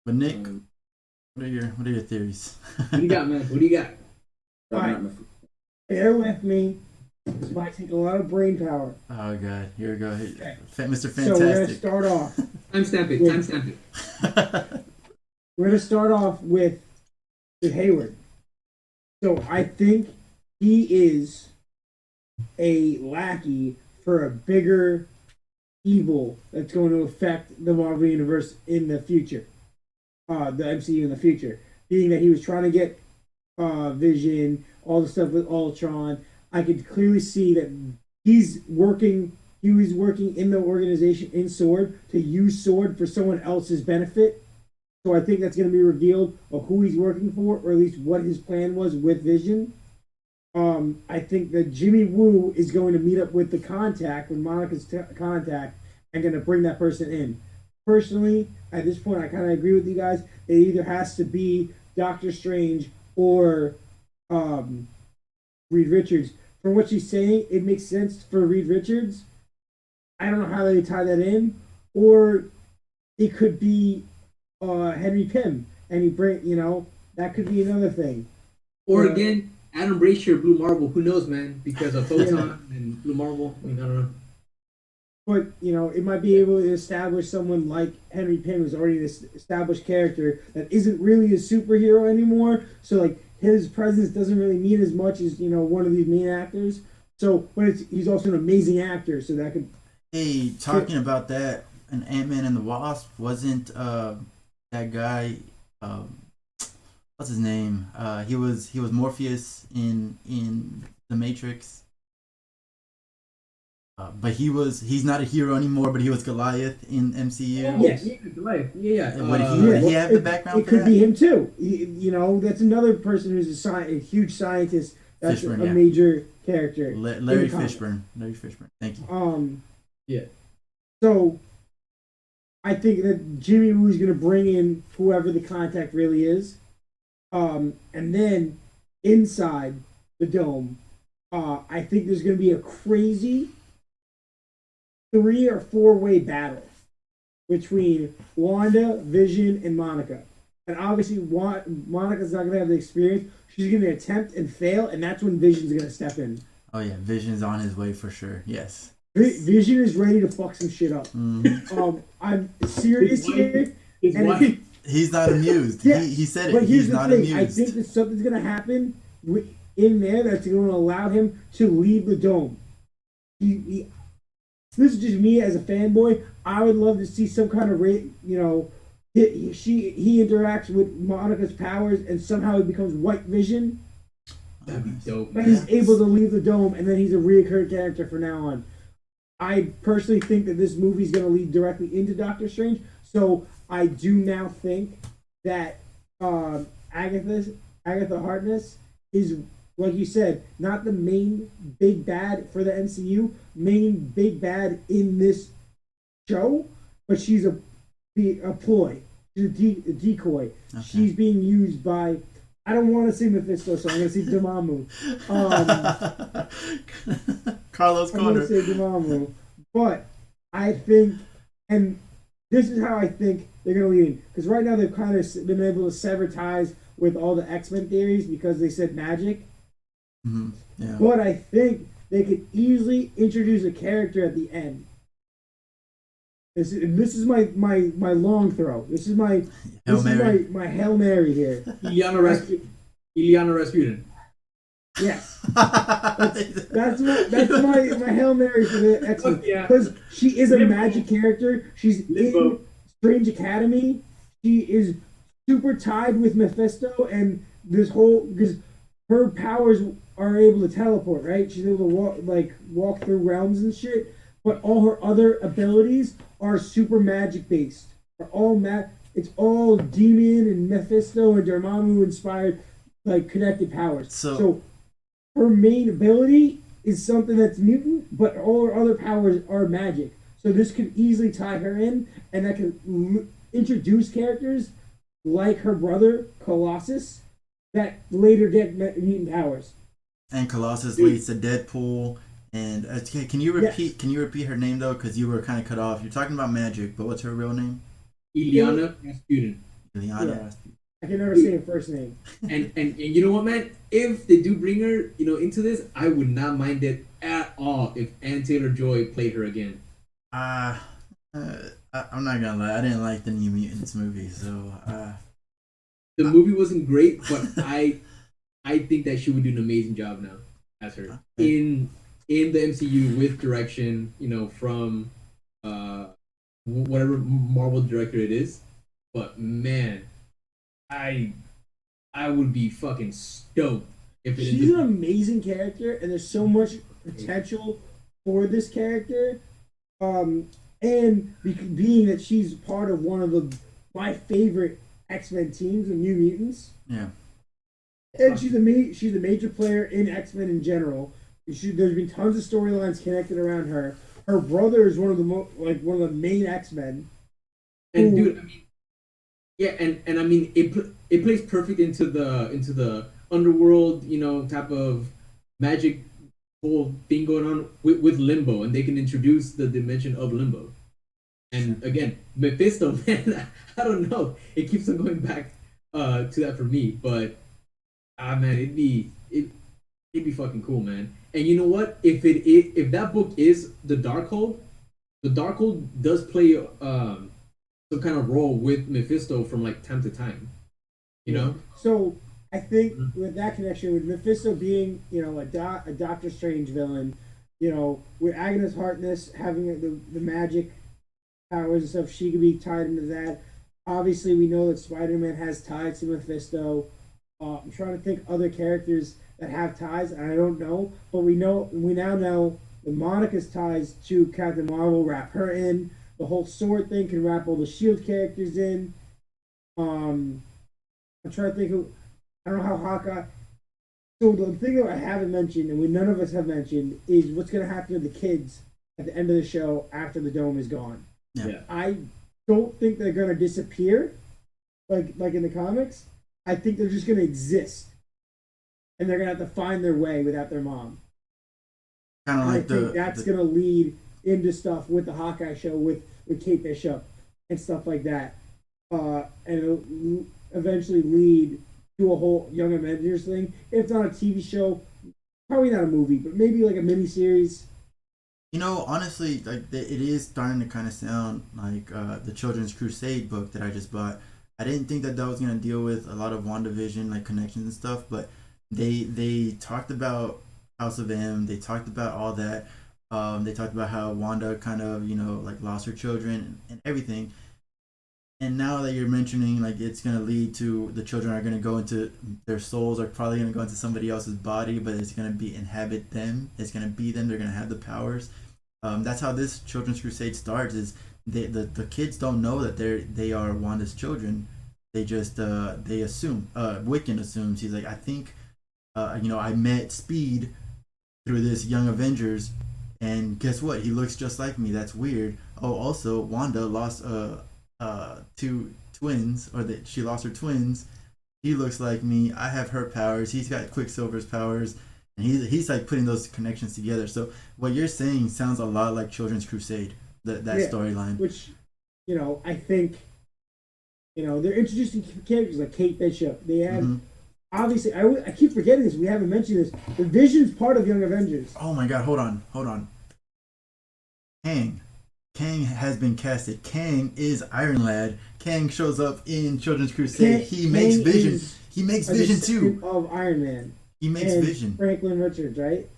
But Nick, Um, what are your theories? what do you got, man? What do you got? All right, bear with me. This might take a lot of brain power. Oh god, here we go. Okay. Mr. So we're gonna Fantastic. start off. Timestamp it. with, Timestamp it. we're gonna start off with Hayward. So I think he is a lackey for a bigger evil that's going to affect the Marvel universe in the future, the MCU in the future. Being that he was trying to get Vision, all the stuff with Ultron, I could clearly see that he's working. He was working in the organization in Sword to use Sword for someone else's benefit. So I think that's going to be revealed of who he's working for, or at least what his plan was with Vision. I think that Jimmy Woo is going to meet up with the contact, with Monica's contact, and going to bring that person in. Personally, at this point, I kind of agree with you guys. It either has to be Doctor Strange or Reed Richards. From what she's saying, it makes sense for Reed Richards. I don't know how they tie that in, or it could be Henry Pym, and he bring that could be another thing. Or again, Adam Brashear, Blue Marble. Who knows, man? Because of Photon and Blue Marble. I don't know. But it might be able to establish someone like Henry Pym, who's already an established character that isn't really a superhero anymore. So like his presence doesn't really mean as much as one of these main actors. So, but he's also an amazing actor, so that could. Hey, talking about that, an Ant-Man and the Wasp wasn't that guy. What's his name? He was Morpheus in the Matrix. But he's not a hero anymore. But he was Goliath in MCU. Oh, Yes. Yeah. Would he have the background It for could that? be him too. That's another person who's a huge scientist. That's Fishburne, a yeah. major character. Larry in the comics. Fishburne. Larry Fishburne. Thank you. Yeah. So I think that Jimmy Woo is going to bring in whoever the contact really is, and then inside the dome, I think there's going to be a crazy 3 or 4 way battle between Wanda, Vision, and Monica. And obviously, Monica's not going to have the experience. She's going to attempt and fail, and that's when Vision's going to step in. Oh yeah, Vision's on his way for sure. Yes. Vision is ready to fuck some shit up. Mm-hmm. I'm serious here. His And wife. He's not amused. Yeah, He said it. But here's He's the not thing: amused. I think that something's going to happen in there that's going to allow him to leave the dome. This is just me as a fanboy. I would love to see some kind of he interacts with Monica's powers and somehow he becomes White Vision. That'd be dope. But he's able to leave the dome and then he's a reoccurring character from now on. I personally think that this movie is going to lead directly into Doctor Strange. So I do now think that Agatha Harkness is, like you said, not the main big bad for the MCU, main big bad in this show, but she's a ploy. She's a decoy. Okay. She's being used by. I don't want to say Mephisto, so I'm going to say Dormammu. Carlos I'm going Corner. to say Dormammu. But I think, and this is how I think they're going to lead in. Because right now they've kind of been able to sever ties with all the X-Men theories because they said magic. Mm-hmm. Yeah. But I think they could easily introduce a character at the end. This is my long throw. This is my Hail Mary. my Hail Mary here. Ileana Rasputin. Yes. That's my Hail Mary for the X-Men. Because she is a magic character. She's in Strange Academy. She is super tied with Mephisto and this whole because her powers are able to teleport, right? She's able to walk through realms and shit. But all her other abilities are super magic based. It's all demon and Mephisto and Dormammu inspired connected powers. So her main ability is something that's mutant, but all her other powers are magic. So this could easily tie her in, and that could introduce characters like her brother Colossus that later get mutant powers. And Colossus leads to Deadpool. And can you repeat? Yes. Can you repeat her name though? Because you were kind of cut off. You're talking about magic, but what's her real name? Ileana Rasputin. Ileana. Yeah. I can never say her first name. And you know what, man? If they do bring her, into this, I would not mind it at all if Ann Taylor Joy played her again. Uh, I'm not gonna lie. I didn't like the New Mutants movie, so The movie wasn't great, but I think that she would do an amazing job now as her in the MCU with direction, from whatever Marvel director it is. But man, I I would be fucking stoked if it She's ended an up. amazing character, and there's so much potential for this character. And being that she's part of one of my favorite X-Men teams, the New Mutants, yeah. and she's a major player in X-Men in general. There's been tons of storylines connected around her. Her brother is one of the one of the main X-Men. And dude, I mean, yeah, and I mean, it plays perfect into the underworld, type of magic whole thing going on with Limbo, and they can introduce the dimension of Limbo. And again, Mephisto, man, I don't know. It keeps on going back to that for me, but man, it'd be fucking cool, man. And you know what? If that book is the Darkhold does play some kind of role with Mephisto from like time to time. You know? So I think with that connection, with Mephisto being, a Doctor Strange villain, with Agnes Harkness having the magic powers and stuff, she could be tied into that. Obviously, we know that Spider-Man has ties to Mephisto. I'm trying to think other characters that have ties, and I don't know, but we now know the Monica's ties to Captain Marvel wrap her in. The whole sword thing can wrap all the Shield characters in. I'm trying to think who. I don't know how Hawkeye. So the thing that I haven't mentioned, and none of us have mentioned, is what's going to happen to the kids at the end of the show after the dome is gone. Yeah. I don't think they're going to disappear, like in the comics. I think they're just going to exist, and they're going to have to find their way without their mom. Kind of like I think that's going to lead into stuff with the Hawkeye show with Kate Bishop and stuff like that, and it'll eventually lead to a whole Young Avengers thing. If not a TV show, probably not a movie, but maybe like a miniseries. Honestly, like it is starting to kind of sound like the Children's Crusade book that I just bought. I didn't think that was gonna deal with a lot of WandaVision like connections and stuff, but they talked about House of M. They talked about all that. They talked about how Wanda kind of like lost her children and everything. And now that you're mentioning like it's gonna lead to the children are gonna go into their souls are probably gonna go into somebody else's body, but it's gonna be inhabit them. It's gonna be them. They're gonna have the powers. That's how this Children's Crusade starts. Is the kids don't know that they are Wanda's children. They just they assume. Wiccan assumes he's like I think I met Speed through this Young Avengers, and guess what? He looks just like me. That's weird. Oh, also Wanda lost two twins, or that she lost her twins. He looks like me. I have her powers. He's got Quicksilver's powers, and he's like putting those connections together. So what you're saying sounds a lot like Children's Crusade. That storyline, which I think they're introducing characters like Kate Bishop. They have obviously I keep forgetting this. We haven't mentioned this. The Vision's part of Young Avengers. Oh my God! Hold on. Kang has been casted. Kang is Iron Lad. Kang shows up in Children's Crusade. He makes Vision. He makes Vision too. Of Iron Man. He makes Vision. Franklin Richards, right?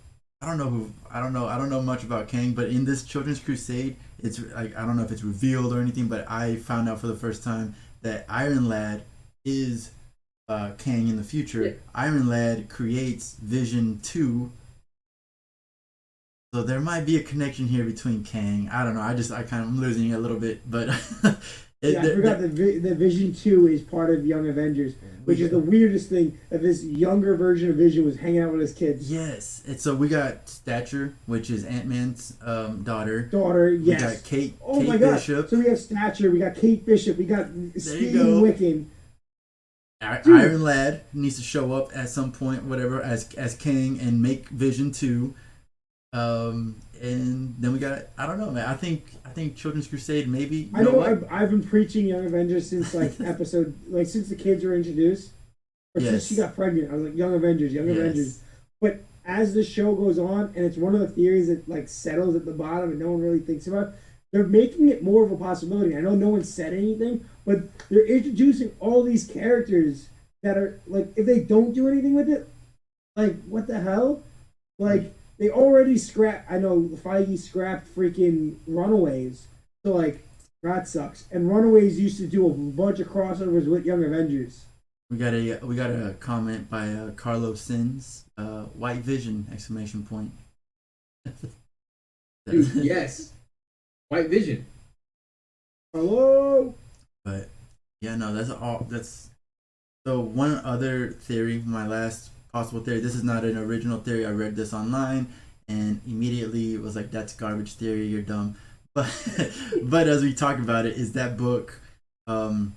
I don't know much about Kang, but in this Children's Crusade, it's like I don't know if it's revealed or anything, but I found out for the first time that Iron Lad is Kang in the future. Yeah. Iron Lad creates Vision 2. So there might be a connection here between Kang. I don't know. I'm losing it a little bit, but I forgot the Vision 2 is part of Young Avengers, which is the weirdest thing that this younger version of Vision was hanging out with his kids. Yes. And so we got Stature, which is Ant-Man's daughter. Daughter, yes. We got Kate my God. Bishop. So we have Stature, we got Kate Bishop, we got Speed Wiccan. Iron Lad needs to show up at some point, whatever, as Kang and make Vision 2. And then we got I don't know, man. I think Children's Crusade maybe. You I know know what? I've been preaching Young Avengers since like episode like since the kids were introduced, or since she Yes. got pregnant. I was like Young Avengers, Young Avengers. Yes. But as the show goes on, and it's one of the theories that like settles at the bottom and no one really thinks about, they're making it more of a possibility. I know no one said anything, but they're introducing all these characters that are like if they don't do anything with it, like what the hell? Like they already scrapped. I know Feige scrapped freaking Runaways, so like that sucks. And Runaways used to do a bunch of crossovers with Young Avengers. We got a comment by Carlos Sins. White Vision! Exclamation point. Dude, yes, White Vision. Hello. But yeah, no, that's all. That's so. One other theory, my last possible theory. This is not an original theory. I read this online and immediately was like, "That's garbage theory. You're dumb." But but as we talk about it, is that book? Um,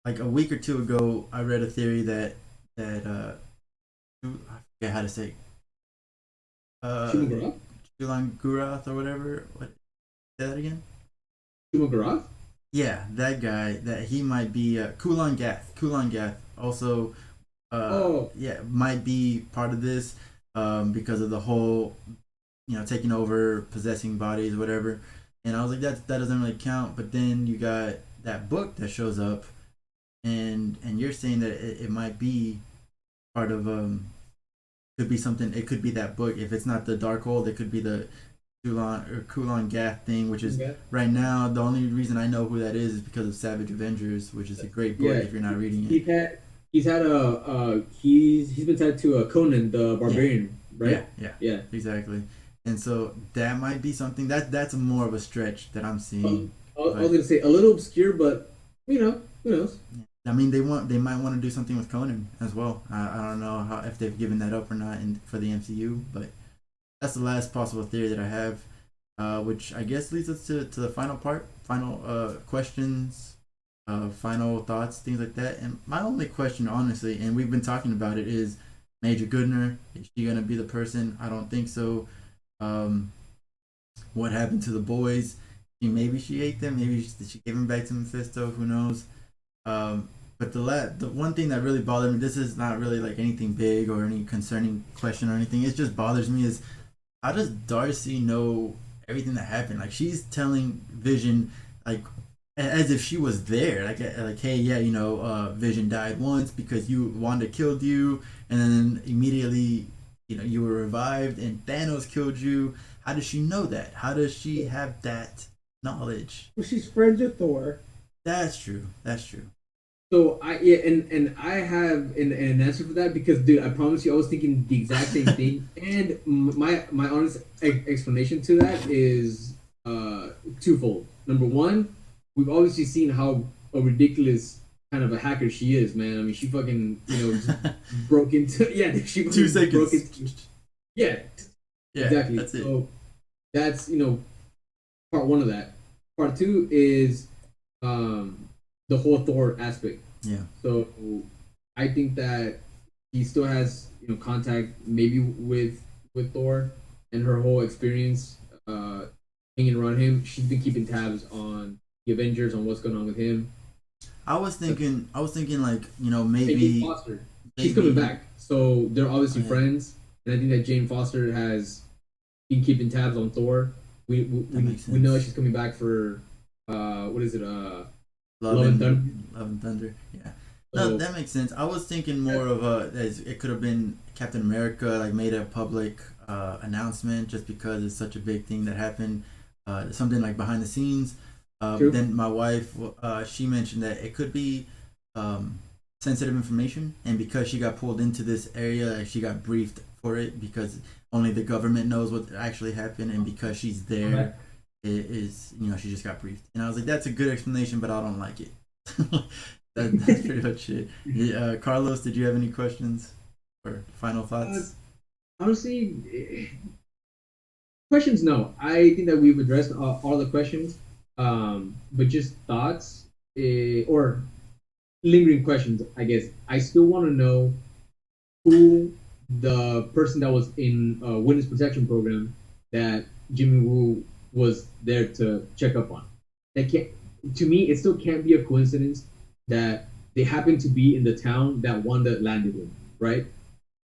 like a week or two ago, I read a theory that I forget how to say uh Shumagara? Shulan Gurath or whatever. What? Say that again. Shumagara? Yeah, that guy. That he might be Kulan Gath. Kulan Gath also, Oh, yeah, might be part of this, because of the whole, taking over, possessing bodies, whatever. And I was like, that doesn't really count. But then you got that book that shows up, and you're saying that it might be part of could be something. It could be that book. If it's not the Darkhold, it could be the Kulan Gath thing, which is okay. right now the only reason I know who that is because of Savage Avengers, which is a great book Yeah, if you're not reading it. he's been tied to Conan the Yeah, Barbarian, yeah, right? yeah, Yeah. exactly. And so that might be something that's more of a stretch that I'm seeing. I was But gonna say a little obscure, but who knows? I mean, they might want to do something with Conan as well. I don't know how if they've given that up or not for the MCU, but that's the last possible theory that I have, which I guess leads us to the final part, final questions, final thoughts, things like that. And my only question, honestly, and we've been talking about it, is Major Goodner. Is she gonna be the person? I don't think so. Um, what happened to the boys? Maybe she ate them. Maybe she gave them back to Mephisto. Who knows? But the one thing that really bothered me. This is not really like anything big or any concerning question or anything. It just bothers me is how does Darcy know everything that happened? Like she's telling Vision like as if she was there. Like hey, yeah, Vision died once because Wanda killed you, and then immediately you were revived and Thanos killed you. How does she know that? How does she have that knowledge? Well, she's friends with Thor. That's true. That's true. So and I have an answer for that because dude, I promise you, I was thinking the exact same thing. And my honest explanation to that is twofold. Number one, we've obviously seen how a ridiculous kind of a hacker she is, man. I mean, she fucking just broke into she Two fucking broke seconds. into yeah Yeah, exactly. that's it. So that's part one of that. Part two is the whole Thor aspect. Yeah. So I think that he still has contact maybe with Thor and her whole experience hanging around him. She's been keeping tabs on the Avengers on what's going on with him. I was thinking like And Jane maybe Foster, she's coming back, so they're obviously yeah, friends. And I think that Jane Foster has been keeping tabs on Thor. We we, that we, makes we know sense. she's coming back for what is it Love Love and and Thunder. Love and Thunder. Yeah. No, So that makes sense. I was thinking more of as it could have been Captain America like made a public announcement just because it's such a big thing that happened, something like behind the scenes. true. Then my wife, she mentioned that it could be um, sensitive information, and because she got pulled into this area, like, she got briefed for it because only the government knows what actually happened, and because she's Okay. there, it is she just got briefed. And I was like, that's a good explanation, but I don't like it. That's pretty much it. Yeah, Carlos, did you have any questions or final Uh, thoughts? honestly, questions, no. I think that we've addressed all the questions. But just thoughts or lingering questions, I guess. I still want to know who the person that was in witness protection program that Jimmy Woo was there to check up on. That can't, to me, it still can't be a coincidence that they happen to be in the town that Wanda landed in, right?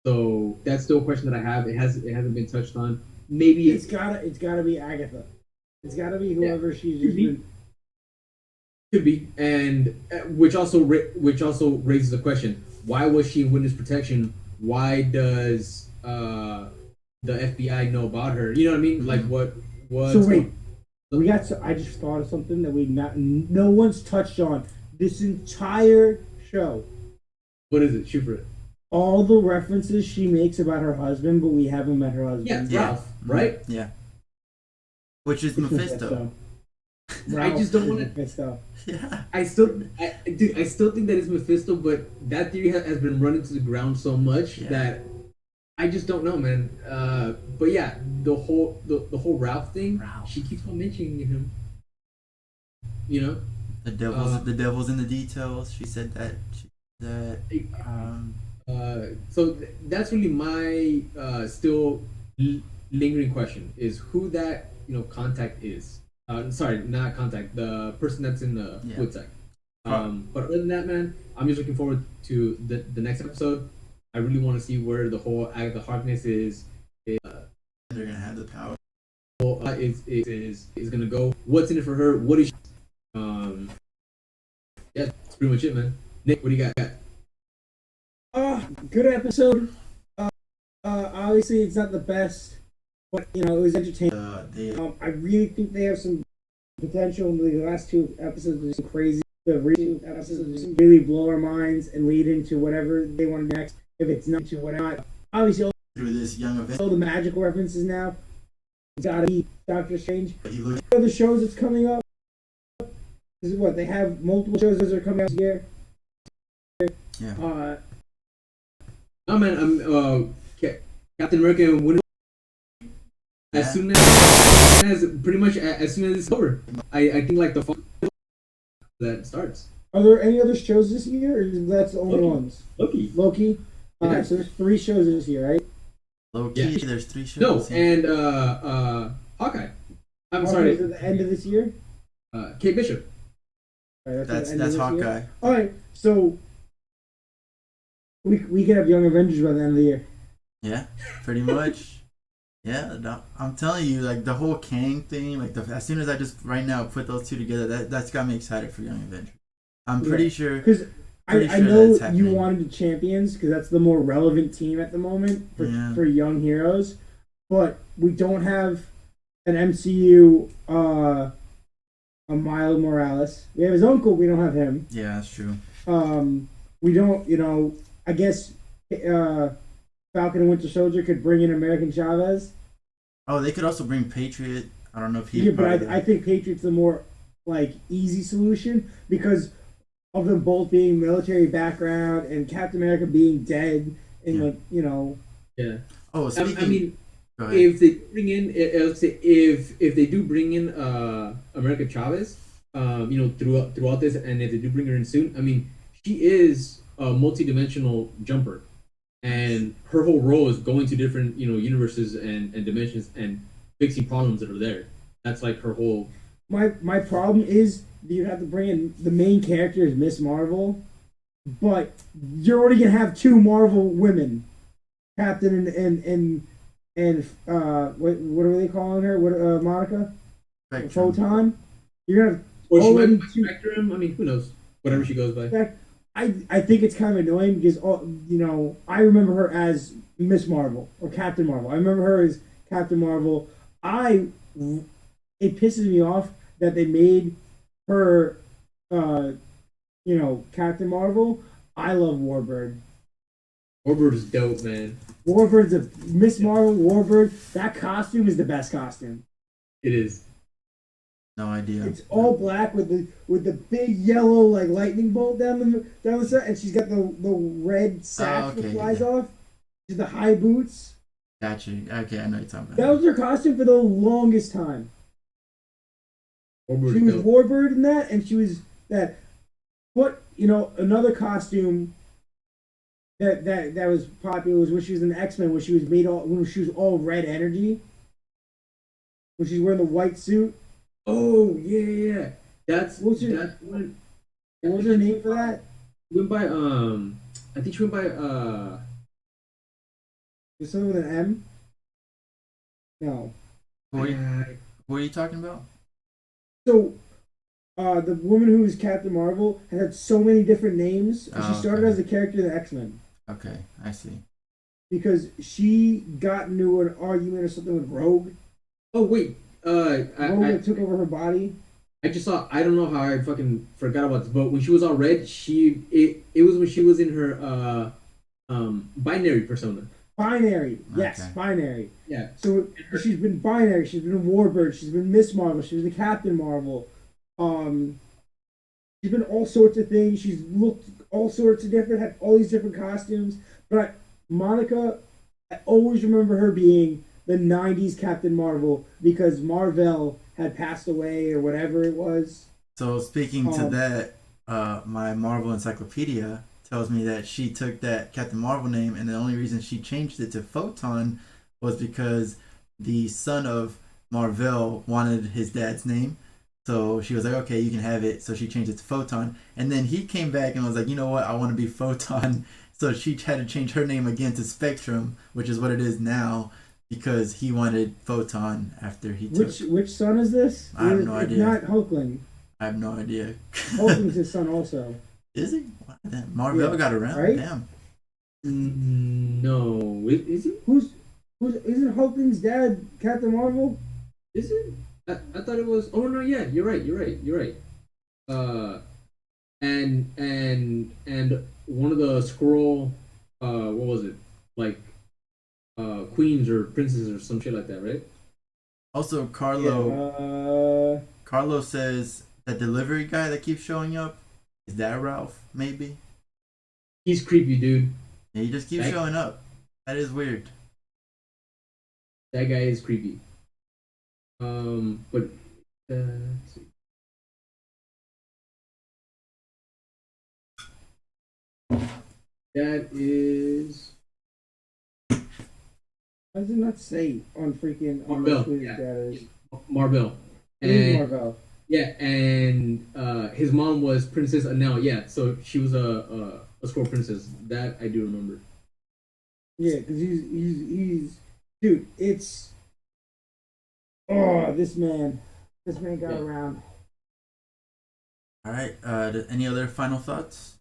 So that's still a question that I have. It hasn't been touched on. Maybe It's gotta be Agatha. It's gotta be yeah, whoever she's could just be, been. could be, and which also raises the question: why was she in witness protection? Why does the FBI know about her? You know what I mean? Like Mm-hmm. So what's wait, going? we got. I just thought of something that no one's touched on this entire show. What is it? Shoot for it. All the references she makes about her husband, but we haven't met her Yeah, husband. Yeah. Ralph, right? Yeah. Which is It's Mephisto. I Ralph just don't is want to. Mephisto. Yeah. I still think that it's Mephisto, but that theory has been running to the ground so much Yeah. that I just don't know, man. But yeah, the whole Ralph thing, Ralph. she keeps on mentioning him. You know, The devil's in the details. She said that. That. it- Um. so that's really my still lingering question is who that contact is. Sorry, not contact. The person that's in the Yeah. fluid sec. But other than that, man, I'm just looking forward to the next episode. I really want to see where the whole Agatha Harkness They're gonna have the power. is gonna go. What's in it for her? What is she? Yeah, that's pretty much it, man. Nick, what do you got? Good episode. Obviously, it's not the best, but it was entertaining. I really think they have some potential. The last two episodes are just crazy. The recent episodes just really blow our minds and lead into whatever they want to next. If it's not to what not, obviously Through this young event. all the magical references now. It's gotta be Doctor Strange. But he looked. Other shows that's coming up. This is what they have multiple shows that are coming out this year. Yeah. Oh man, I'm Captain America and Winter as Yeah. soon as pretty much as soon as it's over. I think like the fall that starts. Are there any other shows this year, or is that's the only Loki. ones? Loki. Loki. All Yeah. right, so there's 3 shows this year, right? Low key. Yeah. There's 3 No, shows. and Hawkeye. I'm Hawkeye sorry, is at the end of this year. Kate Bishop. All right, at That's the end of this year. Hawkeye. All right, so we could have Young Avengers by the end of the year. Yeah. Pretty much. Yeah. I'm telling you, like the whole Kang thing, like as soon as I just right now put those two together, that's got me excited for Young Avengers. I'm pretty sure. Because Pretty I sure know that's you happening. wanted the Champions because that's the more relevant team at the moment Yeah. for young heroes, but we don't have an MCU a Miles Morales. We have his uncle. We don't have him. Yeah, that's true. We don't. I guess Falcon and Winter Soldier could bring in American Chavez. Oh, they could also bring Patriot. I don't know if he's Yeah, part but of I think Patriot's the more easy solution because of them both being military background and Captain America being dead and Yeah. Yeah. Oh, speaking. I mean, Go ahead. if they bring in, let's say if they do bring in America Chavez, throughout this, and if they do bring her in soon, I mean, she is a multi-dimensional jumper, and her whole role is going to different universes and dimensions and fixing problems that are there. That's like her whole. My problem is that you have to bring in the main character is Miss Marvel, but you're already gonna have 2 Marvel women, Captain and what are they calling her? What Spectrum. Monica? Photon. You're gonna have Or she might already be Spectrum. I mean, who knows? Whatever she goes by. fact, I think it's kind of annoying because I remember her as Miss Marvel or Captain Marvel. I remember her as Captain Marvel. It pisses me off that they made her Captain Marvel. I love Warbird. Warbird is dope, man. Warbird's a Miss Marvel Warbird. That costume is the best costume. It is. No idea. It's all black with the big yellow lightning bolt down the side, and she's got the red sash that flies off. She's the high boots. Gotcha. Okay, I know you're talking about. That was her costume for the longest time. Warbird She is was dope. Warbird in that, and she was that. But another costume that was popular was when she was in X-Men, when she was all red energy, when she's wearing the white suit. Oh yeah, yeah, yeah. That's when I What was think her name for that? she went by I think she went by Was something with an M? No. Who are you, I, who are you talking about? So the woman who was Captain Marvel had so many different names. She Oh, started okay. as a character in the X-Men Okay, I see. because she got into an argument or something with Rogue. oh wait, Rogue that took over her body. I just saw. I don't know how I fucking forgot about this, but when she was all red, it was when she was in her binary persona. Binary, yes, Okay. binary. Yeah, So she's been binary. She's been Warbird. She's been Miss Marvel. She's been Captain Marvel. Um, she's been all sorts of things. She's looked all sorts of different. Had all these different costumes. But Monica, I always remember her being the '90s Captain Marvel because Marvel had passed away or whatever it was. So speaking to Um, that, my Marvel encyclopedia tells me that she took that Captain Marvel name, and the only reason she changed it to Photon was because the son of Marvel wanted his dad's name. So she was like, okay, you can have it. So she changed it to Photon. And then he came back and was like, you know what? I want to be Photon. So she had to change her name again to Spectrum, which is what it is now, because he wanted Photon after he took. which son is this? I have no It's idea. not Hulkling. I have no idea. Hulkling's his son also. Is he? Wow, damn. Marvel Yeah, got around. right. Damn. no, is it? Who's isn't Hulkling's dad Captain Marvel? Is it? I thought it was. Oh no, yeah, you're right. You're right. You're right. Uh, and one of the scroll, what was it? Like queens or princesses or some shit like that, right? Also, Yeah. Carlo says that delivery guy that keeps showing up is that Ralph? Maybe. He's creepy, dude. Yeah, he just keeps That showing up. That is weird. that guy is creepy. But let's see. That is Why does it not say on freaking on this Marvel. who his Yeah, dad is? Marvel. It is And Marvel. yeah, and his mom was Princess Anel. Yeah, so she was a scroll princess. That I do remember. Yeah, because he's dude. It's oh this man got Yeah. around. All right. Any other final thoughts?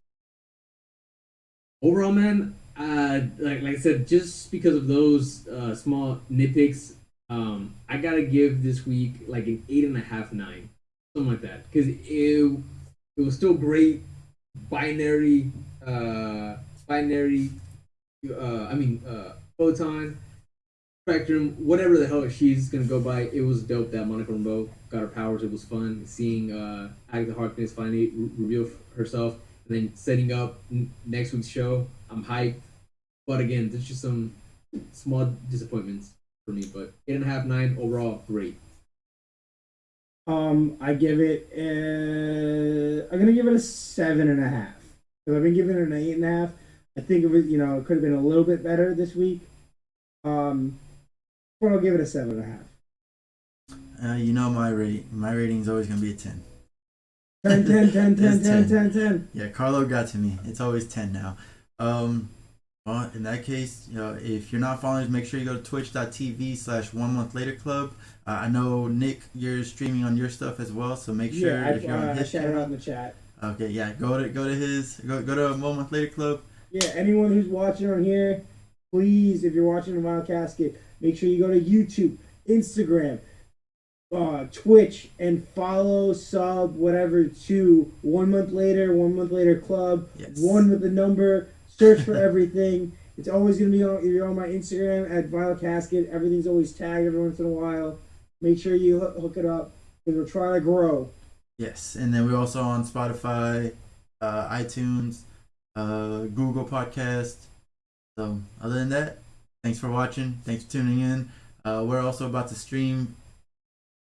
Overall, man, like I said, just because of those small nitpicks, I gotta give this week like an 8.5, 9, something like that, because it was still great. Binary, uh, binary. I mean, photon, spectrum, whatever the hell she's gonna go by. It was dope that Monica Rambeau got her powers. It was fun seeing Agatha Harkness finally reveal herself, and then setting up next week's show. I'm hyped, but again, there's just some small disappointments for me. But 8.5, 9 overall, great. I give it. I'm gonna give it a 7.5. Because I've been giving it an 8.5. I think it was it could have been a little bit better this week. Um, but I'll give it a 7.5. You know my rate. My rating is always gonna be a 10. 10, 10, 10, 10, It's 10, 10. 10, 10. Yeah, Carlo got to me. It's always 10 now. Um, well, in that case, if you're not following us, make sure you go to twitch.tv/ 1 month later club. I know Nick, you're streaming on your stuff as well, so make sure Yeah, if you're on I his shouted out channel. in the chat. Okay, yeah, go to his go to 1 month later club. Yeah, anyone who's watching on here, please, if you're watching the Wild Casket, make sure you go to YouTube, Instagram, Twitch, and follow, sub, whatever to 1 month later club, Yes. one with the number. Search for everything. It's always gonna be on. If you're on my Instagram at Vile Casket, everything's always tagged every once in a while. Make sure you hook it up because we're trying to grow. Yes, and then we're also on Spotify, iTunes, Google Podcast. So other than that, thanks for watching. Thanks for tuning in. We're also about to stream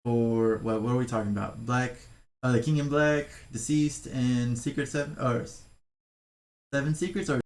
for what are we talking about? The King in Black, Deceased, and Secret Seven or Seven Secrets or